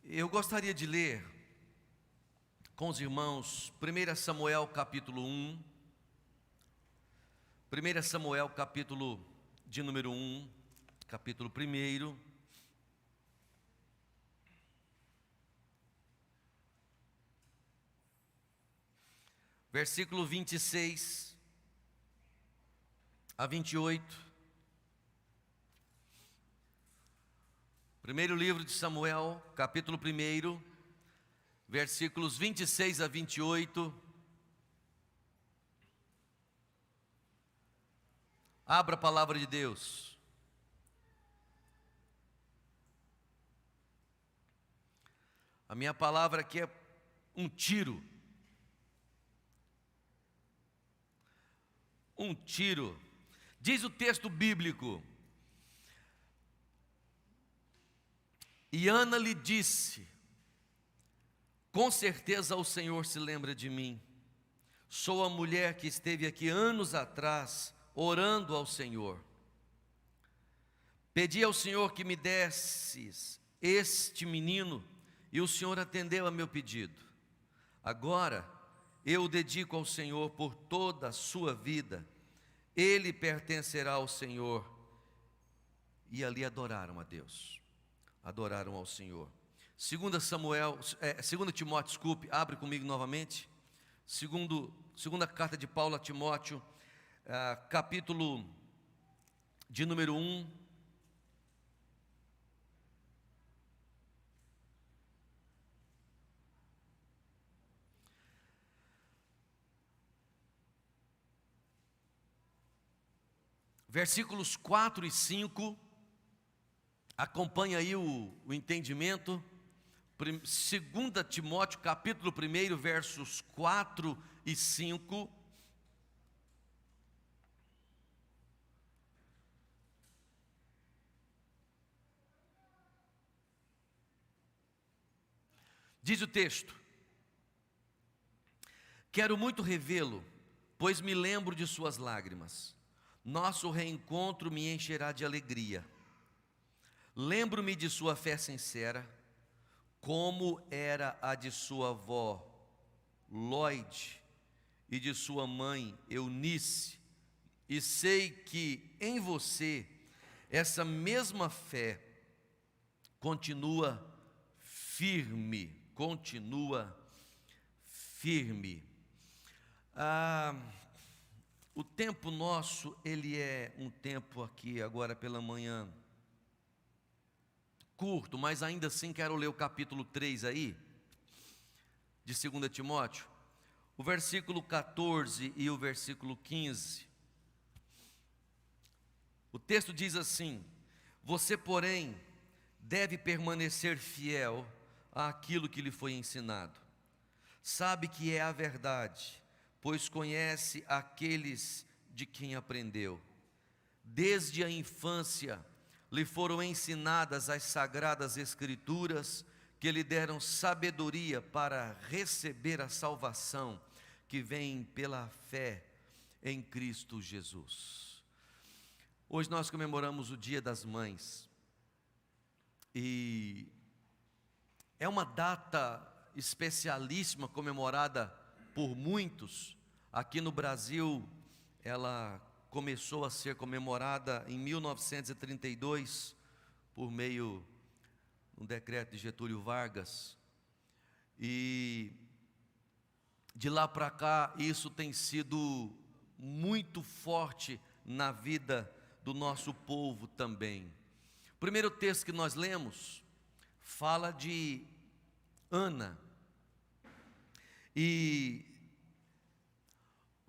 Eu gostaria de ler com os irmãos 1 Samuel capítulo 1, 1 Samuel capítulo de número 1, capítulo 1, versículo 26 a 28. Primeiro livro de Samuel, capítulo 1, versículos 26 a 28. Abra a palavra de Deus. A minha palavra aqui é um tiro. Um tiro. Diz o texto bíblico: e Ana lhe disse: com certeza o Senhor se lembra de mim. Sou a mulher que esteve aqui anos atrás, orando ao Senhor. Pedi ao Senhor que me desses este menino, e o Senhor atendeu a meu pedido. Agora eu o dedico ao Senhor por toda a sua vida. Ele pertencerá ao Senhor. E ali adoraram a Deus. Adoraram ao Senhor. 2 Timóteo, desculpe, abre comigo novamente. Segunda carta de Paulo a Timóteo, capítulo de número 1. Versículos 4 e 5. Acompanha aí o entendimento. 2 Timóteo, capítulo 1, versos 4 e 5. Diz o texto: quero muito revê-lo, pois me lembro de suas lágrimas. Nosso reencontro me encherá de alegria. Lembro-me de sua fé sincera, como era a de sua avó Lloyd e de sua mãe Eunice, e sei que em você essa mesma fé continua firme, O tempo nosso, ele é um tempo aqui agora pela manhã curto, mas ainda assim quero ler o capítulo 3 aí, de 2 Timóteo, o versículo 14 e o versículo 15. O texto diz assim: você, porém, deve permanecer fiel àquilo que lhe foi ensinado. Sabe que é a verdade, pois conhece aqueles de quem aprendeu. Desde a infância lhe foram ensinadas as sagradas escrituras, que lhe deram sabedoria para receber a salvação que vem pela fé em Cristo Jesus. Hoje nós comemoramos o Dia das Mães, e é uma data especialíssima, comemorada por muitos. Aqui no Brasil, ela começou a ser comemorada em 1932, por meio de um decreto de Getúlio Vargas, e de lá para cá isso tem sido muito forte na vida do nosso povo também. O primeiro texto que nós lemos fala de Ana, e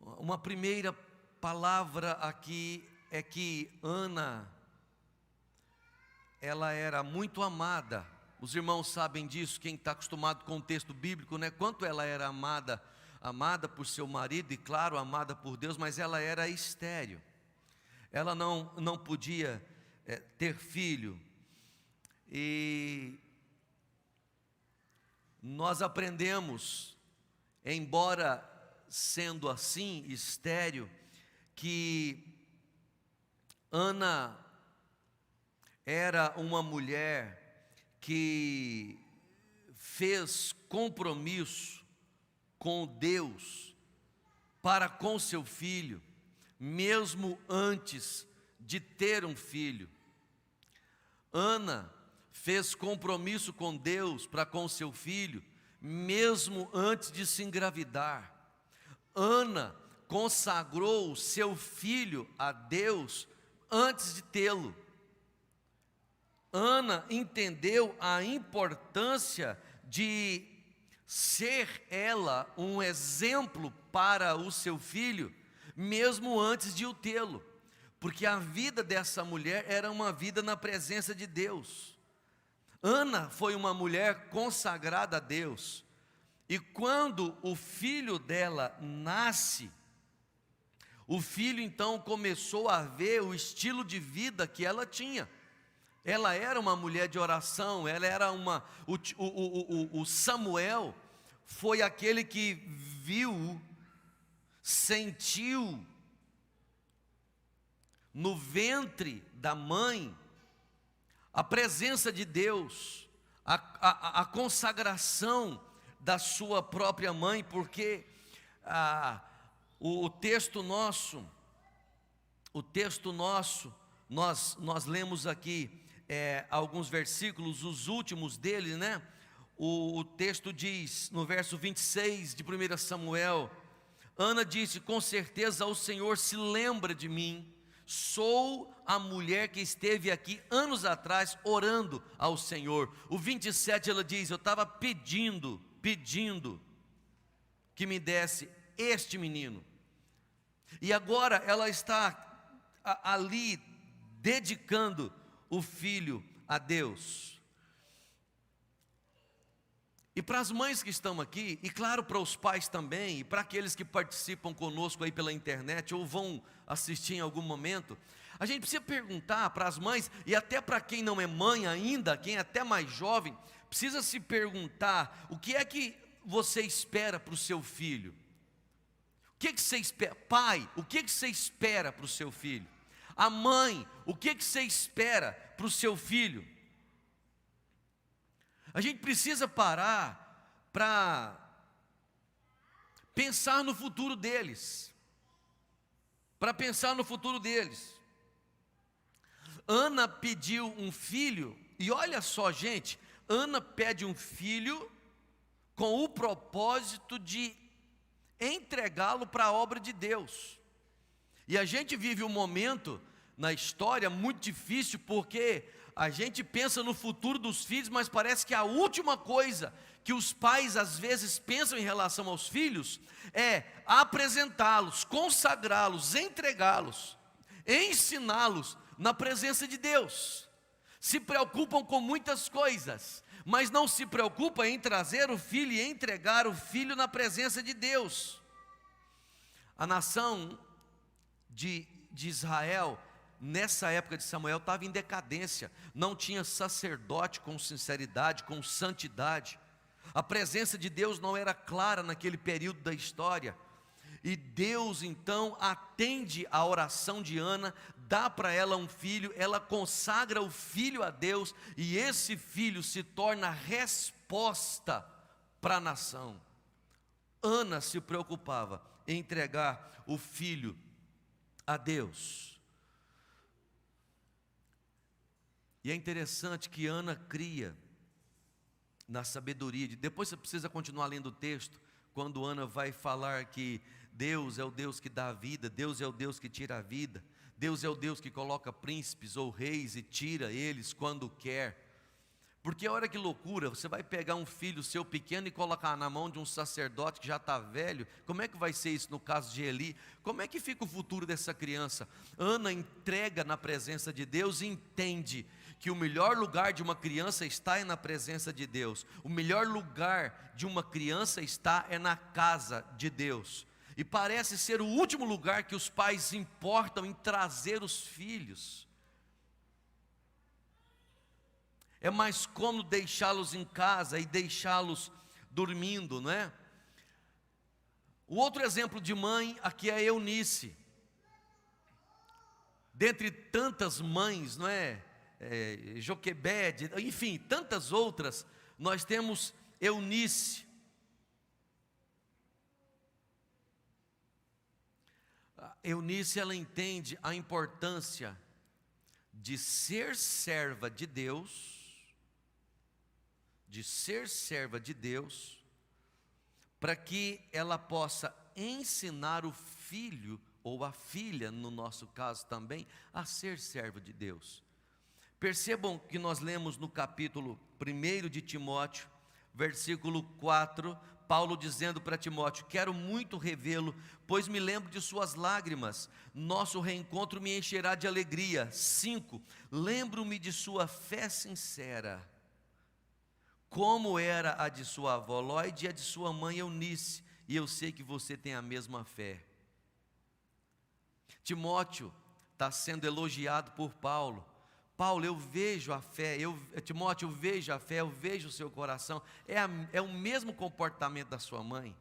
uma primeira palavra aqui é que Ana, ela era muito amada. Os irmãos sabem disso, quem está acostumado com o texto bíblico, né? Quanto ela era amada por seu marido, e claro, amada por Deus, mas ela era estéril. Ela não podia ter filho. E nós aprendemos, embora sendo assim, estéril, que Ana era uma mulher que fez compromisso com Deus para com seu filho, mesmo antes de ter um filho. Ana fez compromisso com Deus para com seu filho, mesmo antes de se engravidar. Ana consagrou seu filho a Deus antes de tê-lo. Ana entendeu a importância de ser ela um exemplo para o seu filho, mesmo antes de o tê-lo, porque a vida dessa mulher era uma vida na presença de Deus. Ana foi uma mulher consagrada a Deus, e quando o filho dela nasce, o filho então começou a ver o estilo de vida que ela tinha. Ela era uma mulher de oração, ela era o Samuel foi aquele que viu, sentiu no ventre da mãe a presença de Deus, a consagração da sua própria mãe, porque o texto nosso, nós lemos aqui alguns versículos, os últimos dele, né? O texto diz, no verso 26 de 1 Samuel, Ana disse: com certeza o Senhor se lembra de mim, sou a mulher que esteve aqui anos atrás orando ao Senhor. O 27 ela diz: eu estava pedindo que me desse este menino. E agora ela está ali dedicando o filho a Deus. E para as mães que estão aqui, e claro para os pais também, e para aqueles que participam conosco aí pela internet, ou vão assistir em algum momento, a gente precisa perguntar para as mães, e até para quem não é mãe ainda, quem é até mais jovem, precisa se perguntar, o que é que você espera para o seu filho? O que você espera? Pai, o que você espera para o seu filho? A mãe, o que você espera para o seu filho? A gente precisa parar para pensar no futuro deles. Ana pediu um filho, e olha só, gente, Ana pede um filho com o propósito de entregá-lo para a obra de Deus. E a gente vive um momento na história muito difícil, porque a gente pensa no futuro dos filhos, mas parece que a última coisa que os pais às vezes pensam em relação aos filhos é apresentá-los, consagrá-los, entregá-los, ensiná-los na presença de Deus. Se preocupam com muitas coisas, mas não se preocupa em trazer o filho e entregar o filho na presença de Deus. A nação de Israel, nessa época de Samuel, estava em decadência, não tinha sacerdote com sinceridade, com santidade, a presença de Deus não era clara naquele período da história, e Deus então atende a oração de Ana, dá para ela um filho, ela consagra o filho a Deus, e esse filho se torna resposta para a nação. Ana se preocupava em entregar o filho a Deus. E é interessante que Ana cria na sabedoria. Depois você precisa continuar lendo o texto, quando Ana vai falar que Deus é o Deus que dá a vida, Deus é o Deus que tira a vida, Deus é o Deus que coloca príncipes ou reis e tira eles quando quer. Porque olha que loucura, você vai pegar um filho seu pequeno e colocar na mão de um sacerdote que já está velho. Como é que vai ser isso no caso de Eli? Como é que fica o futuro dessa criança? Ana entrega na presença de Deus e entende que o melhor lugar de uma criança está na presença de Deus. O melhor lugar de uma criança está na casa de Deus. E parece ser o último lugar que os pais se importam em trazer os filhos. É mais cômodo deixá-los em casa e deixá-los dormindo, não é? O outro exemplo de mãe aqui é Eunice. Dentre tantas mães, não é? Joquebede, enfim, tantas outras, nós temos Eunice. Eunice, ela entende a importância de ser serva de Deus, para que ela possa ensinar o filho, ou a filha, no nosso caso também, a ser servo de Deus. Percebam que nós lemos no capítulo 1 de Timóteo, versículo 4, Paulo dizendo para Timóteo: quero muito revê-lo, pois me lembro de suas lágrimas, nosso reencontro me encherá de alegria. 5, lembro-me de sua fé sincera, como era a de sua avó Lóide e a de sua mãe Eunice, e eu sei que você tem a mesma fé. Timóteo está sendo elogiado por Paulo. Paulo, eu vejo a fé, Timóteo, eu vejo a fé, eu vejo o seu coração, é o mesmo comportamento da sua mãe.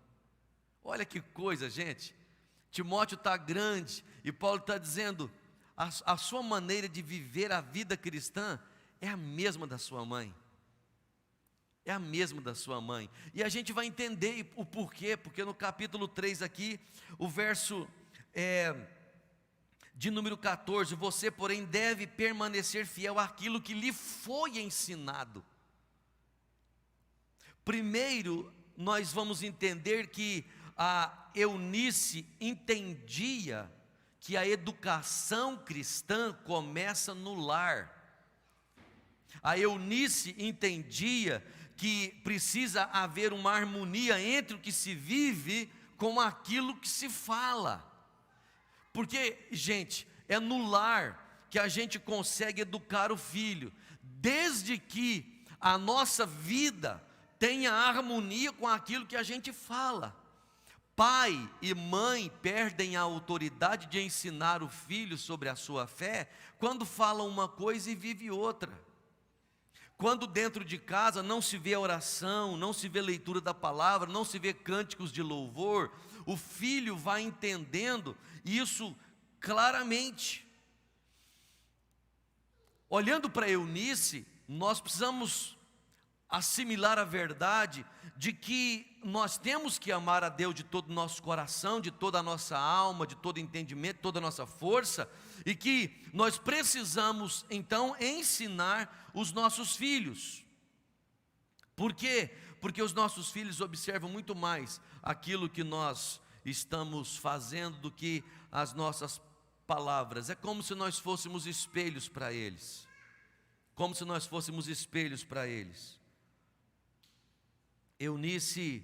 Olha que coisa, gente. Timóteo está grande, e Paulo está dizendo, a sua maneira de viver a vida cristã é a mesma da sua mãe. É a mesma da sua mãe. E a gente vai entender o porquê, porque no capítulo 3 aqui, o verso de número 14, você, porém, deve permanecer fiel àquilo que lhe foi ensinado. Primeiro, nós vamos entender que a Eunice entendia que a educação cristã começa no lar. A Eunice entendia que precisa haver uma harmonia entre o que se vive com aquilo que se fala. Porque, gente, é no lar que a gente consegue educar o filho, desde que a nossa vida tenha harmonia com aquilo que a gente fala. Pai e mãe perdem a autoridade de ensinar o filho sobre a sua fé quando falam uma coisa e vive outra. Quando dentro de casa não se vê oração, não se vê leitura da palavra, não se vê cânticos de louvor, o filho vai entendendo isso claramente. Olhando para Eunice, nós precisamos assimilar a verdade de que nós temos que amar a Deus de todo o nosso coração, de toda a nossa alma, de todo entendimento, de toda a nossa força, e que nós precisamos então ensinar os nossos filhos. Por quê? Porque os nossos filhos observam muito mais aquilo que nós estamos fazendo do que as nossas palavras. É como se nós fôssemos espelhos para eles. Como se nós fôssemos espelhos para eles. Eunice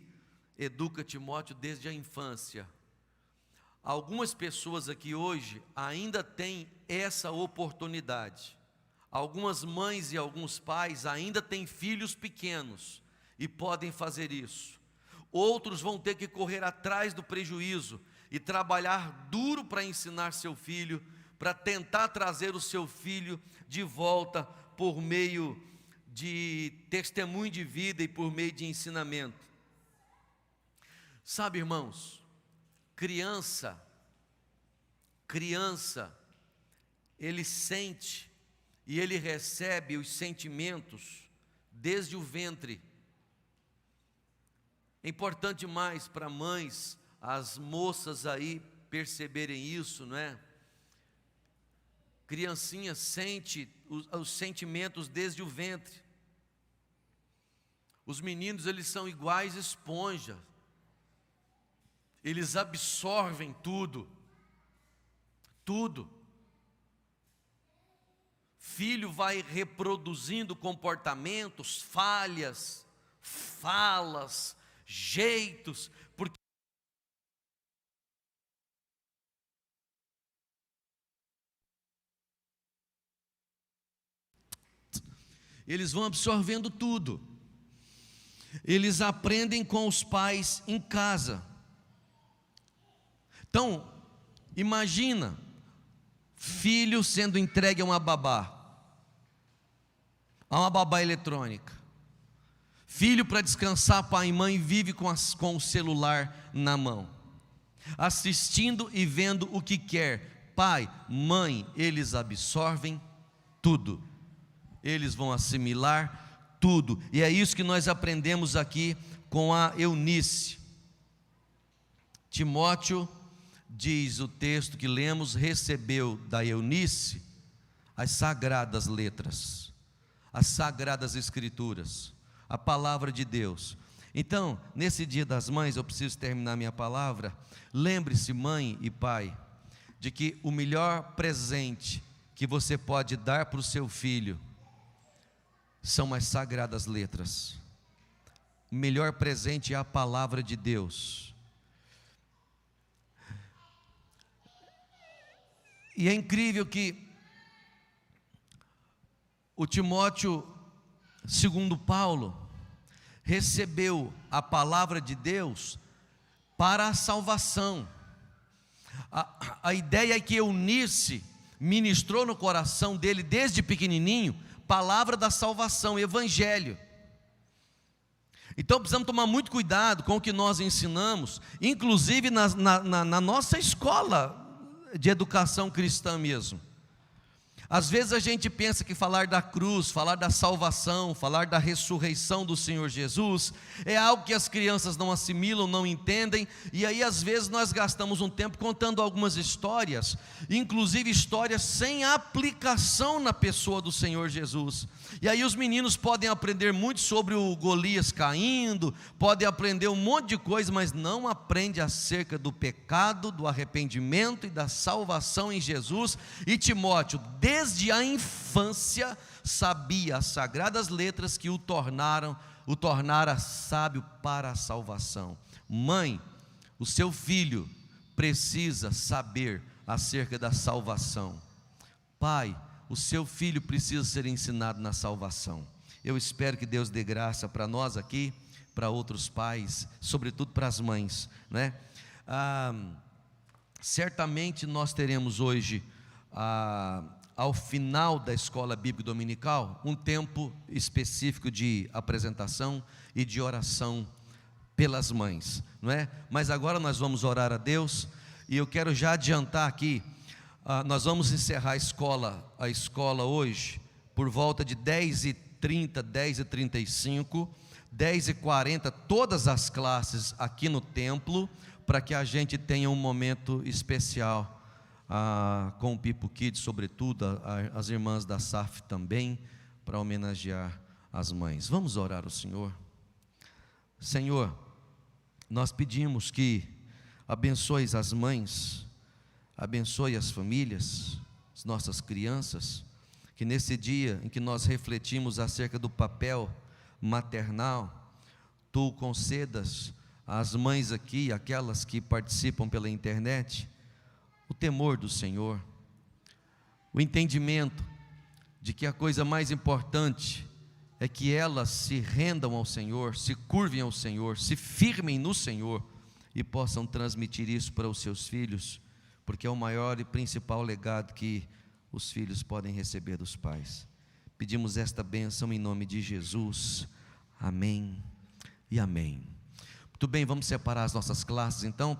educa Timóteo desde a infância. Algumas pessoas aqui hoje ainda têm essa oportunidade. Algumas mães e alguns pais ainda têm filhos pequenos e podem fazer isso. Outros vão ter que correr atrás do prejuízo e trabalhar duro para ensinar seu filho, para tentar trazer o seu filho de volta por meio de testemunho de vida e por meio de ensinamento. Sabe, irmãos, criança, ele sente e ele recebe os sentimentos desde o ventre. É importante mais para mães, as moças aí perceberem isso, não é? Criancinha sente os sentimentos desde o ventre. Os meninos, eles são iguais esponja. Eles absorvem tudo. Tudo. Filho vai reproduzindo comportamentos, falhas, falas, jeitos, porque eles vão absorvendo tudo. Eles aprendem com os pais em casa. Então, imagina, filho sendo entregue a uma babá eletrônica. Filho, para descansar, pai e mãe vive com o celular na mão, assistindo e vendo o que quer. Pai, mãe, eles absorvem tudo. Eles vão assimilar tudo. E é isso que nós aprendemos aqui com a Eunice. Timóteo, diz o texto que lemos, recebeu da Eunice as sagradas letras, as sagradas escrituras, a palavra de Deus. Então, nesse dia das mães, eu preciso terminar minha palavra. Lembre-se, mãe e pai, de que o melhor presente que você pode dar para o seu filho são as sagradas letras. O melhor presente é a palavra de Deus. E é incrível que o Timóteo, segundo Paulo, recebeu a palavra de Deus para a salvação. A ideia é que Eunice ministrou no coração dele desde pequenininho palavra da salvação, evangelho. Então precisamos tomar muito cuidado com o que nós ensinamos, inclusive na nossa escola de educação cristã mesmo. Às vezes a gente pensa que falar da cruz, falar da salvação, falar da ressurreição do Senhor Jesus é algo que as crianças não assimilam, não entendem, e aí às vezes nós gastamos um tempo contando algumas histórias, inclusive histórias sem aplicação na pessoa do Senhor Jesus. E aí os meninos podem aprender muito sobre o Golias caindo, podem aprender um monte de coisa, mas não aprende acerca do pecado, do arrependimento e da salvação em Jesus. E Timóteo, desde a infância, sabia as sagradas letras que o tornara sábio para a salvação. Mãe, o seu filho precisa saber acerca da salvação. Pai, o seu filho precisa ser ensinado na salvação. Eu espero que Deus dê graça para nós aqui, para outros pais, sobretudo para as mães, né? Certamente nós teremos hoje, ao final da escola bíblica dominical, um tempo específico de apresentação e de oração pelas mães, não é? Mas agora nós vamos orar a Deus, e eu quero já adiantar aqui, nós vamos encerrar a escola hoje por volta de 10h30, 10h35, 10h40, todas as classes aqui no templo, para que a gente tenha um momento especial com o Pipo Kids, sobretudo as irmãs da SAF também, para homenagear as mães. Vamos orar ao Senhor. Senhor, nós pedimos que abençoes as mães, abençoe as famílias, as nossas crianças, que nesse dia em que nós refletimos acerca do papel maternal, Tu concedas às mães aqui, aquelas que participam pela internet, o temor do Senhor, o entendimento de que a coisa mais importante é que elas se rendam ao Senhor, se curvem ao Senhor, se firmem no Senhor e possam transmitir isso para os seus filhos, porque é o maior e principal legado que os filhos podem receber dos pais. Pedimos esta bênção em nome de Jesus, amém e amém. Muito bem, vamos separar as nossas classes então.